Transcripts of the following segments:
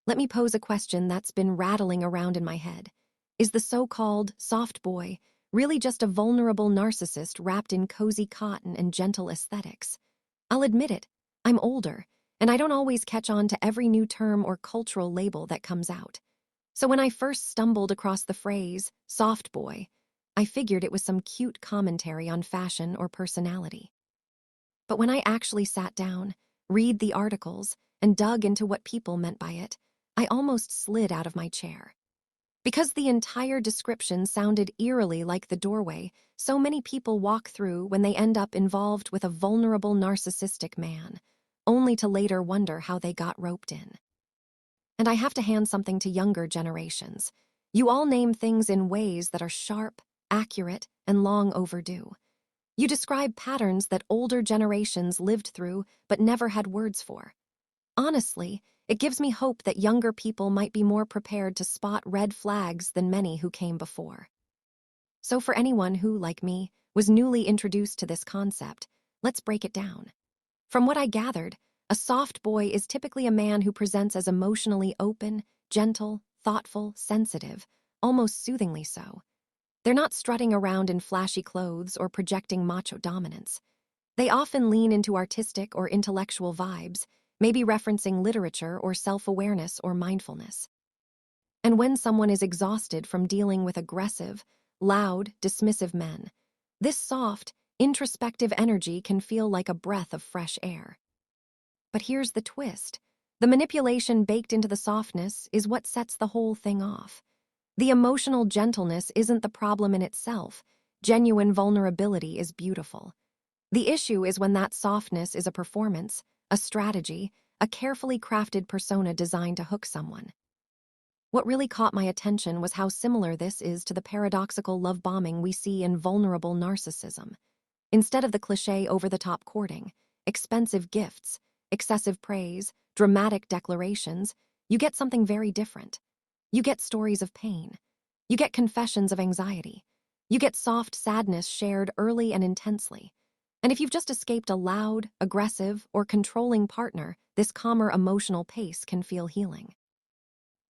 Let me pose a question that's been rattling around in my head. Is the so-called soft boy really just a vulnerable narcissist wrapped in cozy cotton and gentle aesthetics? I'll admit it, I'm older, and I don't always catch on to every new term or cultural label that comes out. So when I first stumbled across the phrase, soft boy, I figured it was some cute commentary on fashion or personality. But when I actually sat down, read the articles, and dug into what people meant by it, I almost slid out of my chair. Because the entire description sounded eerily like the doorway so many people walk through when they end up involved with a vulnerable narcissistic man, only to later wonder how they got roped in. And I have to hand something to younger generations. You all name things in ways that are sharp, accurate, and long overdue. You describe patterns that older generations lived through but never had words for. Honestly, it gives me hope that younger people might be more prepared to spot red flags than many who came before. So for anyone who, like me, was newly introduced to this concept, let's break it down. From what I gathered, a soft boy is typically a man who presents as emotionally open, gentle, thoughtful, sensitive, almost soothingly so. They're not strutting around in flashy clothes or projecting macho dominance. They often lean into artistic or intellectual vibes, maybe referencing literature or self-awareness or mindfulness. And when someone is exhausted from dealing with aggressive, loud, dismissive men, this soft, introspective energy can feel like a breath of fresh air. But here's the twist. The manipulation baked into the softness is what sets the whole thing off. The emotional gentleness isn't the problem in itself. Genuine vulnerability is beautiful. The issue is when that softness is a performance, a strategy, a carefully crafted persona designed to hook someone. What really caught my attention was how similar this is to the paradoxical love bombing we see in vulnerable narcissism. Instead of the cliché over-the-top courting, expensive gifts, excessive praise, dramatic declarations, you get something very different. You get stories of pain. You get confessions of anxiety. You get soft sadness shared early and intensely. And if you've just escaped a loud, aggressive, or controlling partner, this calmer emotional pace can feel healing.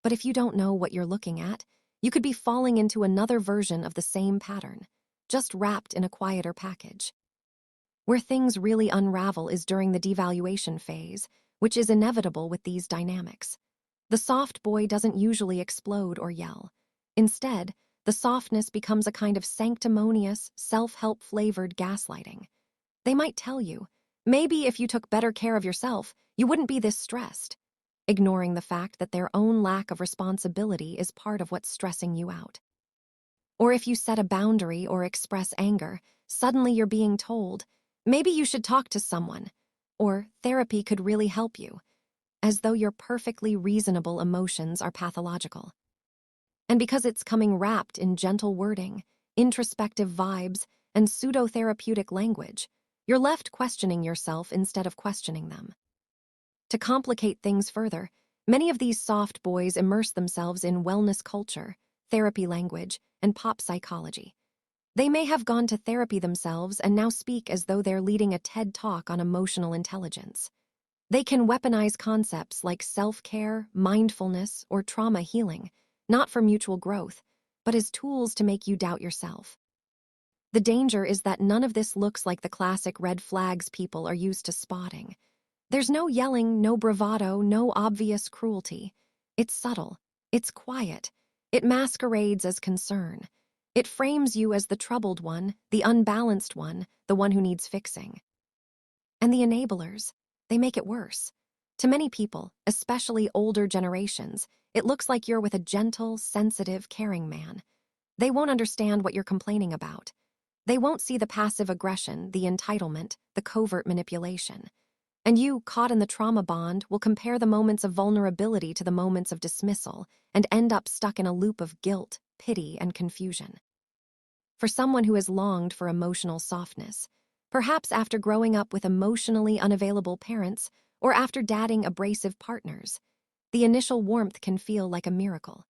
But if you don't know what you're looking at, you could be falling into another version of the same pattern, just wrapped in a quieter package. Where things really unravel is during the devaluation phase, which is inevitable with these dynamics. The soft boy doesn't usually explode or yell. Instead, the softness becomes a kind of sanctimonious, self-help flavored gaslighting. They might tell you, maybe if you took better care of yourself, you wouldn't be this stressed, ignoring the fact that their own lack of responsibility is part of what's stressing you out. Or if you set a boundary or express anger, suddenly you're being told, maybe you should talk to someone, or therapy could really help you, as though your perfectly reasonable emotions are pathological. And because it's coming wrapped in gentle wording, introspective vibes, and pseudo-therapeutic language, you're left questioning yourself instead of questioning them. To complicate things further, many of these soft boys immerse themselves in wellness culture, therapy language, and pop psychology. They may have gone to therapy themselves and now speak as though they're leading a TED Talk on emotional intelligence. They can weaponize concepts like self-care, mindfulness, or trauma healing, not for mutual growth, but as tools to make you doubt yourself. The danger is that none of this looks like the classic red flags people are used to spotting. There's no yelling, no bravado, no obvious cruelty. It's subtle. It's quiet. It masquerades as concern. It frames you as the troubled one, the unbalanced one, the one who needs fixing. And the enablers, they make it worse. To many people, especially older generations, it looks like you're with a gentle, sensitive, caring man. They won't understand what you're complaining about. They won't see the passive aggression, the entitlement, the covert manipulation. And you, caught in the trauma bond, will compare the moments of vulnerability to the moments of dismissal and end up stuck in a loop of guilt, pity, and confusion. For someone who has longed for emotional softness, perhaps after growing up with emotionally unavailable parents or after dating abrasive partners, the initial warmth can feel like a miracle.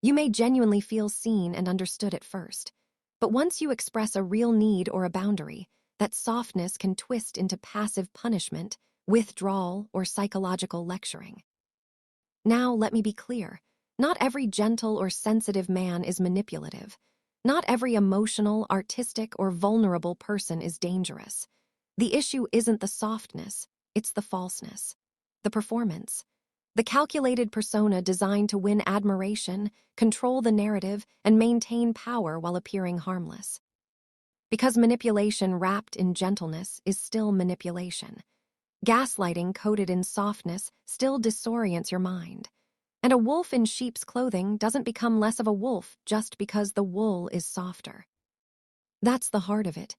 You may genuinely feel seen and understood at first, but once you express a real need or a boundary, that softness can twist into passive punishment, withdrawal, or psychological lecturing. Now, let me be clear. Not every gentle or sensitive man is manipulative. Not every emotional, artistic, or vulnerable person is dangerous. The issue isn't the softness, it's the falseness, the performance. The calculated persona designed to win admiration, control the narrative, and maintain power while appearing harmless. Because manipulation wrapped in gentleness is still manipulation. Gaslighting coated in softness still disorients your mind. And a wolf in sheep's clothing doesn't become less of a wolf just because the wool is softer. That's the heart of it.